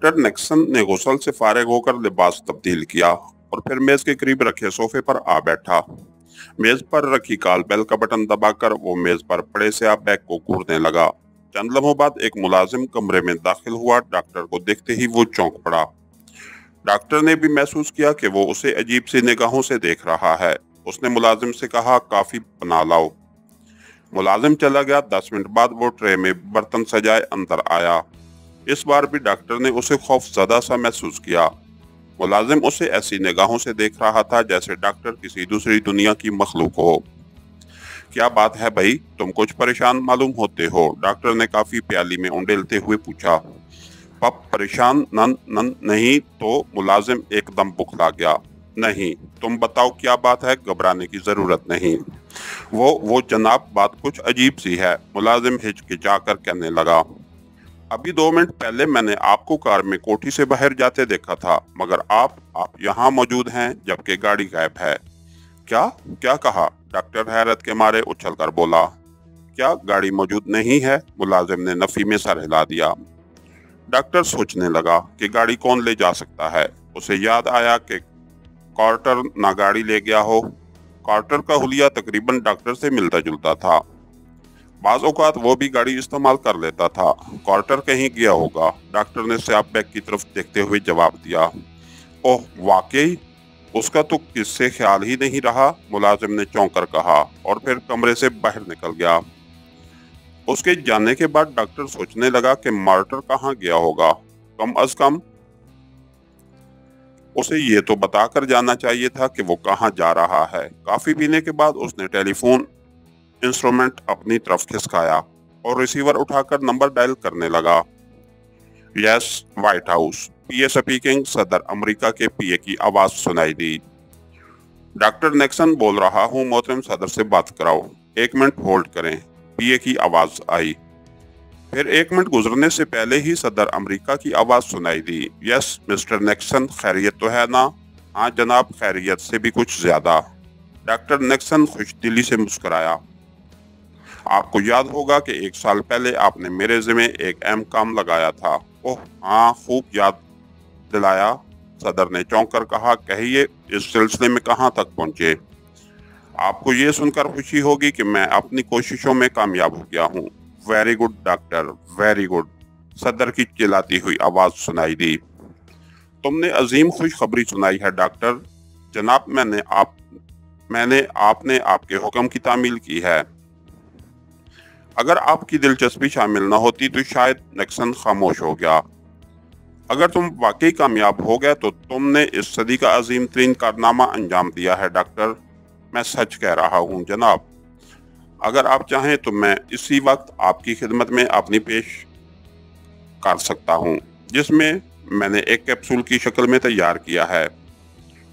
Doctor Nixon ने गुस्ल से फारिग होकर लिबास तब्दील किया और फिर मेज के करीब रखे सोफे पर आ बैठा। मेज पर रखी कॉल बेल का बटन दबाकर वो मेज पर पड़े से आप बैग को घूरने लगा। चंद लम्हों बाद एक मुलाजिम कमरे में दाखिल हुआ। डॉक्टर को देखते ही वो चौंक पड़ा। डॉक्टर ने भी महसूस किया कि वो उसे अजीब सी निगाहों से देख रहा है। उसने मुलाजिम से कहा, काफी बना लाओ। मुलाजिम चला गया। 10 मिनट बाद वो ट्रे में बर्तन सजाए अंदर आया। इस बार भी डॉक्टर ने उसे खौफजदा सा महसूस किया। मुलाजिम उसे ऐसी निगाहों से देख रहा था जैसे डॉक्टर किसी दूसरी दुनिया की मखलूक हो। क्या बात है भाई, तुम कुछ परेशान मालूम होते हो? डॉक्टर ने काफी प्याली में उंडेलते हुए पूछा। पप परेशान नन नन नहीं तो मुलाजिम एकदम बुखला गया। नहीं, तुम बताओ क्या बात है, घबराने की जरूरत नहीं। वो जनाब, बात कुछ अजीब सी है, मुलाजिम हिचकिचाकर कहने लगा। अभी 2 मिनट पहले मैंने आपको कार में कोठी से बाहर जाते देखा था, मगर आप यहाँ मौजूद हैं जबकि गाड़ी गायब है। क्या क्या कहा? डॉक्टर हैरत के मारे उछल कर बोला। क्या गाड़ी मौजूद नहीं है? मुलाजिम ने नफी में सर हिला दिया। डॉक्टर सोचने लगा कि गाड़ी कौन ले जा सकता है। उसे याद आया कि कार्टर ना गाड़ी ले गया हो। कार्टर का हुलिया तकरीबन डॉक्टर से मिलता जुलता था। बाज़ औक़ात वो भी गाड़ी इस्तेमाल कर लेता था। कार्टर कहीं गया होगा। डॉक्टर ने स्याप बैग की तरफ देखते हुए जवाब दिया। ओह वाकई, उसका तो किससे ख्याल ही नहीं रहा, मुलाजिम ने चौंक कर कहा और फिर कमरे से बाहर निकल गया। उसके जाने के बाद डॉक्टर सोचने लगा कि मार्टर कहाँ गया होगा। कम अज कम उसे ये तो बताकर जाना चाहिए था कि वो कहाँ जा रहा है। काफी पीने के बाद उसने टेलीफोन इंस्ट्रूमेंट अपनी तरफ खिसकाया और रिसीवर उठाकर नंबर डायल करने लगा। यस, व्हाइट हाउस, पीए स्पीकिंग। सदर अमेरिका के पीए की आवाज सुनाई दी। डॉक्टर निक्सन बोल रहा हूँ, मोहतरम सदर से बात कराओ। 1 मिनट होल्ड करें, पीए की आवाज आई। फिर 1 मिनट गुजरने से पहले ही सदर अमेरिका की आवाज सुनाई दी। यस मिस्टर निक्सन, खैरियत तो है ना? हाँ जनाब, खैरियत से भी कुछ ज्यादा। डॉक्टर निक्सन खुशदिली से मुस्कुराया। आपको याद होगा कि 1 साल पहले आपने मेरे ज़िम्मे एक अहम काम लगाया था। ओह हाँ, खूब याद दिलाया, सदर ने चौंक कर कहा। कहिए, इस सिलसिले में कहाँ तक पहुँचे? आपको ये सुनकर खुशी होगी कि मैं अपनी कोशिशों में कामयाब हो गया हूँ। Very good doctor, very good, सदर की चिल्लाती हुई आवाज सुनाई दी। तुमने अजीम खुशखबरी सुनाई है डॉक्टर। जनाब, मैंने आपने आपके हुक्म की तामील की है। अगर आपकी दिलचस्पी शामिल न होती तो शायद निक्सन खामोश हो गया। अगर तुम वाकई कामयाब हो गए तो तुमने इस सदी का अजीम तरीन कारनामा अंजाम दिया है डॉक्टर। मैं सच कह रहा हूँ जनाब। अगर आप चाहें तो मैं इसी वक्त आपकी खिदमत में अपनी पेश कर सकता हूँ, जिसमें मैंने एक कैप्सूल की शक्ल में तैयार किया है।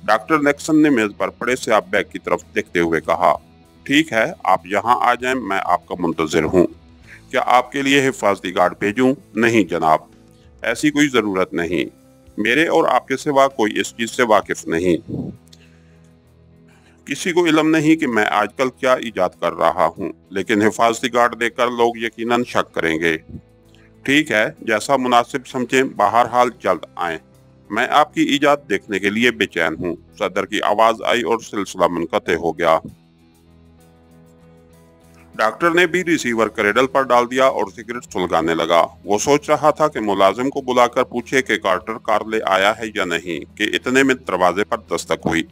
डॉक्टर निक्सन ने मेज पर पड़े से आप बैग की तरफ देखते हुए कहा। ठीक है, आप यहाँ आ जाएं, मैं आपका मुंतजिर हूँ। क्या आपके लिए हिफाजती गार्ड भेजूं? नहीं जनाब, ऐसी कोई जरूरत नहीं। मेरे और आपके सिवा कोई इस चीज से वाकिफ नहीं। किसी को इल्म नहीं कि मैं आजकल क्या इजाद कर रहा हूँ, लेकिन हिफाजती गार्ड देखकर लोग यकीनन शक करेंगे। ठीक है, जैसा मुनासिब समझें, बहरहाल जल्द आएं। मैं आपकी इजाद देखने के लिए बेचैन हूँ। सदर की आवाज आई और सिलसिला मुनक़ते हो गया। डॉक्टर ने भी रिसीवर क्रेडल पर डाल दिया और सिगरेट सुलगाने लगा। वो सोच रहा था कि मुलाजिम को बुलाकर पूछे कि कार्टर कार ले आया है या नहीं कि इतने में दरवाजे पर दस्तक हुई।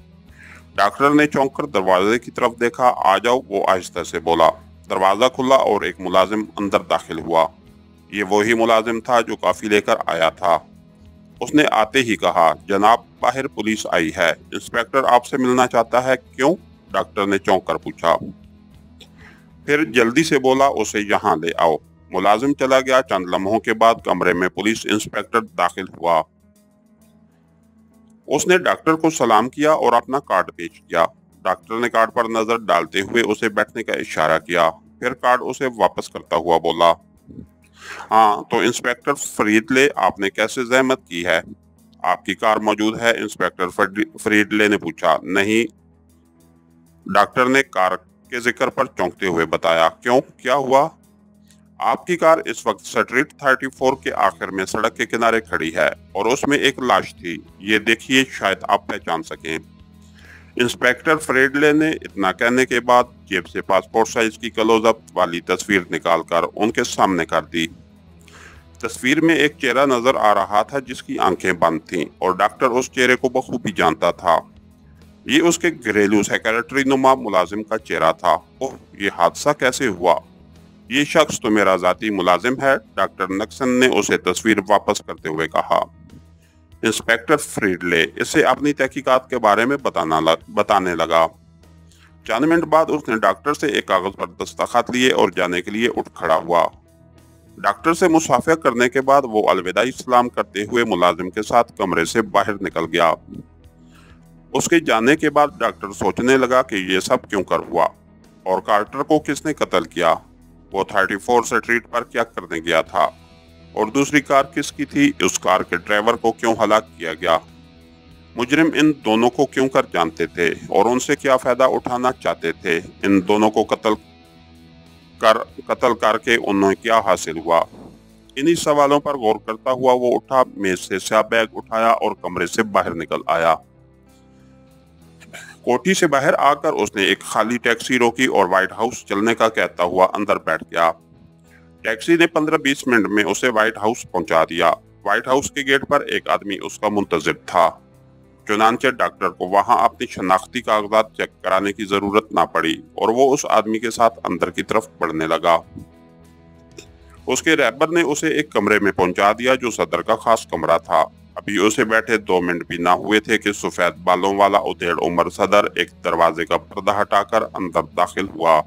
डॉक्टर ने चौंक कर दरवाजे की तरफ देखा। आ जाओ, वो आहिस्ता से बोला। दरवाजा खुला और एक मुलाजिम अंदर दाखिल हुआ। ये वही मुलाजिम था जो काफी लेकर आया था। उसने आते ही कहा, जनाब, बाहर पुलिस आई है, इंस्पेक्टर आपसे मिलना चाहता है। क्यों? डॉक्टर ने चौंक कर पूछा। फिर जल्दी से बोला, उसे यहाँ ले आओ। मुलाजिम चला गया। चंद लम्हों के बाद कमरे में पुलिस इंस्पेक्टर दाखिल हुआ। उसने डॉक्टर को सलाम किया और अपना कार्ड पेश किया। डॉक्टर ने कार्ड पर नजर डालते हुए उसे बैठने का इशारा किया। फिर कार्ड उसे वापस करता हुआ बोला, हाँ तो इंस्पेक्टर फरीदले, आपने कैसे जहमत की है? आपकी कार मौजूद है? इंस्पेक्टर फरीदले ने पूछा। नहीं, डॉक्टर ने कार के जिक्र पर चौंकते हुए बताया। क्यों, क्या हुआ? آپ کی کار اس وقت اسٹریٹ 34 کے آخر میں سڑک کے کنارے کھڑی ہے اور اس میں ایک لاش تھی، یہ دیکھیے شاید آپ پہچان سکیں۔ انسپیکٹر فریڈلے نے اتنا کہنے کے بعد جیب سے پاسپورٹ سائز کی کلوز اپ والی تصویر نکال کر ان کے سامنے کر دی۔ تصویر میں ایک چہرہ نظر آ رہا تھا جس کی آنکھیں بند تھیں اور ڈاکٹر اس چہرے کو بخوبی جانتا تھا۔ یہ اس کے گھریلو سیکریٹری نما ملازم کا چہرہ تھا۔ اوہ، یہ حادثہ کیسے ہوا؟ یہ شخص تو میرا ذاتی ملازم ہے، ڈاکٹر نکسن نے اسے تصویر واپس کرتے ہوئے کہا۔ انسپیکٹر فریڈلے اسے اپنی تحقیقات کے بارے میں بتانے لگا۔ چند منٹ بعد اس نے ڈاکٹر سے ایک کاغذ پر دستخط لیے اور جانے کے لیے اٹھ کھڑا ہوا۔ ڈاکٹر سے مصافحہ کرنے کے بعد وہ الوداعی سلام کرتے ہوئے ملازم کے ساتھ کمرے سے باہر نکل گیا۔ اس کے جانے کے بعد ڈاکٹر سوچنے لگا کہ یہ سب کیوں کر ہوا اور کارٹر کو کس نے قتل کیا، وہ 34 اسٹریٹ پر کیا کرنے گیا تھا اور دوسری کار کس کی تھی، اس کار کے ڈرائیور کو کیوں ہلاک کیا گیا، مجرم ان دونوں کو کیوں کر جانتے تھے اور ان سے کیا فائدہ اٹھانا چاہتے تھے، ان دونوں کو قتل کر کے انہیں کیا حاصل ہوا۔ انہی سوالوں پر غور کرتا ہوا وہ اٹھا، میز سے سیاہ بیگ اٹھایا اور کمرے سے باہر نکل آیا۔ کوٹھی سے باہر آ کر اس نے ایک خالی ٹیکسی روکی اور وائٹ ہاؤس چلنے کا کہتا ہوا اندر بیٹھ گیا۔ ٹیکسی نے 15-20 منٹ میں اسے وائٹ ہاؤس پہنچا دیا۔ وائٹ ہاؤس کے گیٹ پر ایک آدمی اس کا منتظر تھا، چنانچہ ڈاکٹر کو وہاں اپنی شناختی کاغذات چیک کرانے کی ضرورت نہ پڑی اور وہ اس آدمی کے ساتھ اندر کی طرف بڑھنے لگا۔ اس کے رہبر نے اسے ایک کمرے میں پہنچا دیا جو صدر کا خاص کمرہ تھا۔ ابھی اسے بیٹھے 2 منٹ بھی نہ ہوئے تھے کہ سفید بالوں والا ادھیڑ عمر صدر ایک دروازے کا پردہ ہٹا کر اندر داخل ہوا۔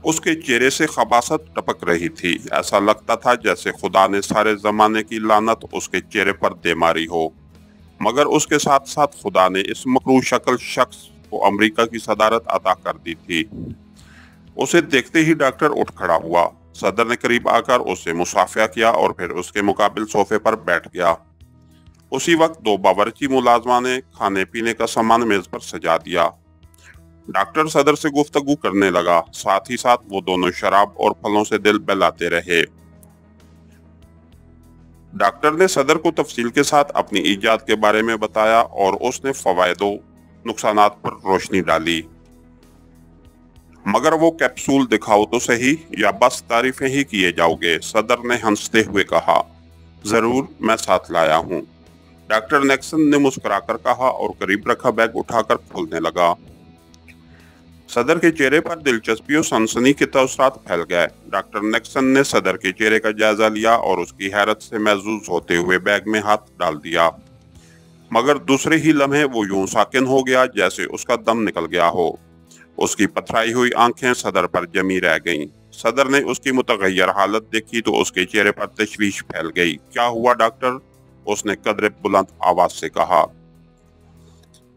اس کے چہرے سے خباثت ٹپک رہی تھی، ایسا لگتا تھا جیسے خدا نے سارے زمانے کی لعنت اس کے چہرے پر دے ماری ہو، مگر اس کے ساتھ ساتھ خدا نے اس مکروہ شکل شخص کو امریکہ کی صدارت عطا کر دی تھی۔ اسے دیکھتے ہی ڈاکٹر اٹھ کھڑا ہوا۔ صدر نے قریب آ کر اس سے مصافحہ کیا اور پھر اس کے مقابل صوفے پر بیٹھ گیا۔ اسی وقت 2 باورچی ملازمہ نے کھانے پینے کا سامان میز پر سجا دیا۔ ڈاکٹر صدر سے گفتگو کرنے لگا، ساتھ ہی ساتھ وہ دونوں شراب اور پھلوں سے دل بہلاتے رہے۔ ڈاکٹر نے صدر کو تفصیل کے ساتھ اپنی ایجاد کے بارے میں بتایا اور اس نے فوائد و نقصانات پر روشنی ڈالی۔ مگر وہ کیپسول دکھاؤ تو صحیح، یا بس تعریفیں ہی کیے جاؤ گے، صدر نے ہنستے ہوئے کہا۔ ضرور، میں ساتھ لایا ہوں، ڈاکٹر نیکسن نے مسکرا کر کہا اور قریب رکھا بیگ اٹھا کر کھولنے لگا۔ صدر کے چہرے پر دلچسپی اور سنسنی کے تاثرات پھیل گئے۔ ڈاکٹر نیکسن نے صدر کے چہرے کا جائزہ لیا اور اس کی حیرت سے محظوظ ہوتے ہوئے بیگ میں ہاتھ ڈال دیا، مگر دوسرے ہی لمحے وہ یوں ساکن ہو گیا جیسے اس کا دم نکل گیا ہو۔ اس کی پتھرائی ہوئی آنکھیں صدر پر جمی رہ گئیں۔ صدر نے اس کی متغیر حالت دیکھی تو اس کے چہرے پر تشویش پھیل گئی۔ کیا ہوا ڈاکٹر؟ اس نے قدرے بلند آواز سے کہا،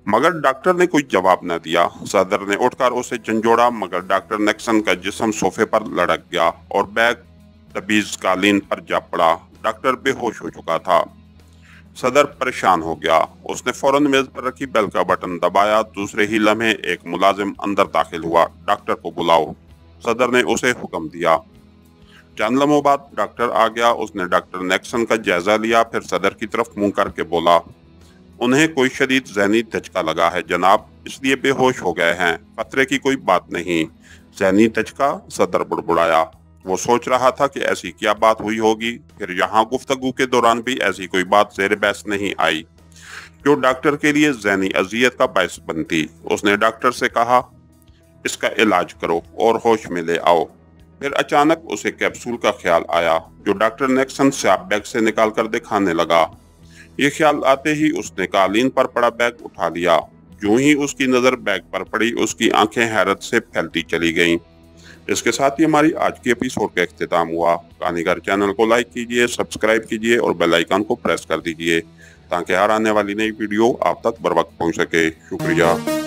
مگر ڈاکٹر نے کوئی جواب نہ دیا۔ صدر نے اٹھ کر اسے جھنجھوڑا، مگر ڈاکٹر نیکسن کا جسم صوفے پر لڑک گیا اور بیگ تبیز قالین پر جا پڑا۔ ڈاکٹر بے ہوش ہو چکا تھا۔ صدر پریشان ہو گیا۔ اس نے فوراً میز پر رکھی بیل کا بٹن دبایا۔ دوسرے ہی لمحے ایک ملازم اندر داخل ہوا۔ ڈاکٹر کو بلاؤ، صدر نے اسے حکم دیا۔ چند لمحوں بعد ڈاکٹر آ گیا۔ اس نے ڈاکٹر نیکسن کا جائزہ لیا، پھر صدر کی طرف منہ کر کے بولا، انہیں کوئی شدید ذہنی دھچکا لگا ہے جناب، اس لیے بے ہوش ہو گئے ہیں، خطرے کی کوئی بات نہیں۔ ذہنی دھچکا؟ صدر بڑبڑایا۔ وہ سوچ رہا تھا کہ ایسی کیا بات ہوئی ہوگی، پھر یہاں گفتگو کے دوران بھی ایسی کوئی بات زیر بحث نہیں آئی جو ڈاکٹر کے لیے ذہنی اذیت کا باعث بنتی۔ اس نے ڈاکٹر سے کہا، اس کا علاج کرو اور ہوش میں لے آؤ۔ پھر اچانک اسے کیپسول کا خیال آیا جو ڈاکٹر نیکسن سیاہ بیگ سے نکال کر دکھانے لگا۔ یہ خیال آتے ہی اس نے قالین پر پڑا بیگ اٹھا لیا۔ جو ہی اس کی نظر بیگ پر پڑی، اس کی آنکھیں حیرت سے پھیلتی چلی گئیں۔ اس کے ساتھ ہی ہماری آج کی ایپیسوڈ کا اختتام ہوا۔ کہانی گھر چینل کو لائک کیجئے، سبسکرائب کیجئے اور بیل آئیکن کو پریس کر دیجئے تاکہ ہر آنے والی نئی ویڈیو آپ تک بر وقت پہنچ سکے۔ شکریہ۔